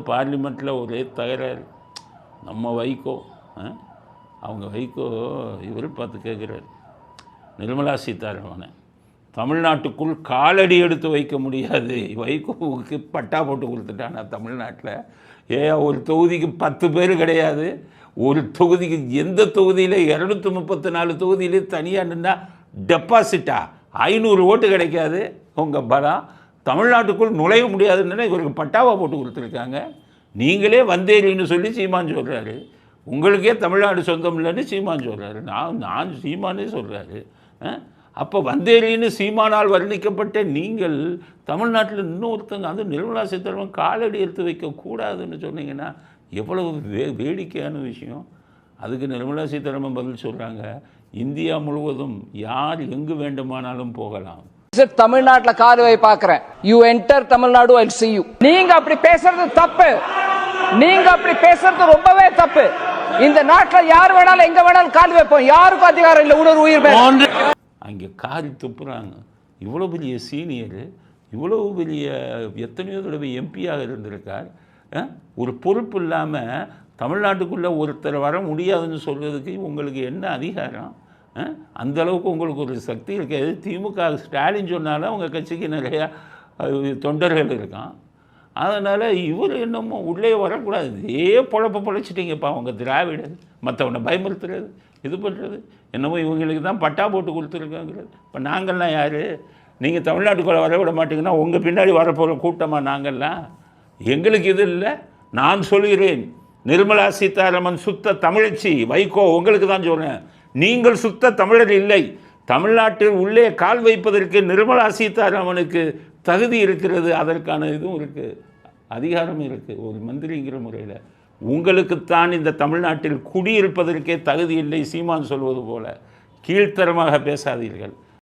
பார்லிமெண்ட்டில் ஒரே தகராறு. நம்ம வைகோ அவங்க வைகோ இவர் பார்த்து கேட்குறாரு, நிர்மலா சீதாராமனை தமிழ்நாட்டுக்குள் காலடி எடுத்து வைக்க முடியாது, வைகோவுக்கு பட்டா போட்டு கொடுத்துட்டானா தமிழ்நாட்டில். ஒரு தொகுதிக்கு 10 பேர் கிடையாது, ஒரு தொகுதிக்கு எந்த தொகுதியில் 234 தொகுதியிலே தனியாக நின்றா டெபாசிட்டா 500 ஓட்டு கிடைக்காது. உங்கள் பலம் தமிழ்நாட்டுக்குள் நுழைய முடியாதுன்னு இவருக்கு பட்டாவா போட்டு கொடுத்துருக்காங்க. நீங்களே வந்தேரின்னு சொல்லி சீமான் சொல்கிறாரு, உங்களுக்கே தமிழ்நாடு சொந்தம் இல்லைன்னு சீமான் சொல்கிறாரு, நான் சீமானே சொல்கிறாரு. அப்போ வந்தேரின்னு சீமானால் வர்ணிக்கப்பட்ட நீங்கள் தமிழ்நாட்டில் இன்னொருத்தங்க அது நிர்மலா சீதாராமன் காலடி எடுத்து வைக்கக்கூடாதுன்னு சொன்னீங்கன்னா எவ்வளவு வேடிக்கையான விஷயம். அதுக்கு நிர்மலா சீதாராமன் பதில் சொல்கிறாங்க, இந்தியா முழுவதும் யார் எங்கு வேண்டுமானாலும் போகலாம். தமிழ்நாட்டில் கால் வை பார்க்கிறேன், you enter Tamil Nadu, I see you. நீங்க அப்படி பேசுறது தப்பு, நீங்க அப்படி பேசுறது ரொம்பவே தப்பு. இந்த நாட்டில் யார் வேணாலும் எங்க வேணாலும் கால் வைப்போம், யாருக்கும் அதிகாரம் இல்லை. உயிர் அங்கே காரி துப்புறாங்க. இவ்வளோ பெரிய சீனியர், இவ்வளோ பெரிய எத்தனையோ தடவை எம்பியாக இருந்திருக்கார். ஒரு பொறுப்பு இல்லாமல் தமிழ்நாட்டுக்குள்ளே ஒருத்தர் வர முடியாதுன்னு சொல்கிறதுக்கு உங்களுக்கு என்ன அதிகாரம்? அந்தளவுக்கு உங்களுக்கு ஒரு சக்தி இருக்காது. திமுக ஸ்டாலின் சொன்னாலும் அவங்க கட்சிக்கு நிறையா தொண்டர்கள் இருக்கான். அதனால் இவர் என்னமோ உள்ளே வரக்கூடாது, இதே பொழைச்சிட்டிங்கப்பா அவங்க திராவிடர். மற்றவனை பயமுறுத்துறது, இது பண்ணுறது என்னமோ இவங்களுக்கு தான் பட்டா போட்டு கொடுத்துருக்காங்கிறது. இப்போ நாங்கள்லாம் யார்? நீங்கள் தமிழ்நாட்டுக்குள்ளே வர விட மாட்டிங்கன்னா உங்கள் பின்னாடி வரப்போகிற கூட்டமாக நாங்கள்லாம்? எங்களுக்கு இது இல்லை. நான் சொல்கிறேன், நிர்மலா சீதாராமன் சுத்த தமிழச்சி. வைகோ உங்களுக்கு தான் சொல்கிறேன், நீங்கள் சுத்த தமிழர் இல்லை. தமிழ்நாட்டில் உள்ளே கால் வைப்பதற்கு நிர்மலா சீதாராமனுக்கு தகுதி இருக்கிறது, அதற்கான இதுவும் இருக்குது, அதிகாரம் இருக்குது. ஒரு மந்திரிங்கிற முறையில் உங்களுக்குத்தான் இந்த தமிழ்நாட்டில் குடியிருப்பதற்கே தகுதி இல்லை. சீமான் சொல்வது போல கீழ்த்தரமாக பேசாதீர்கள்.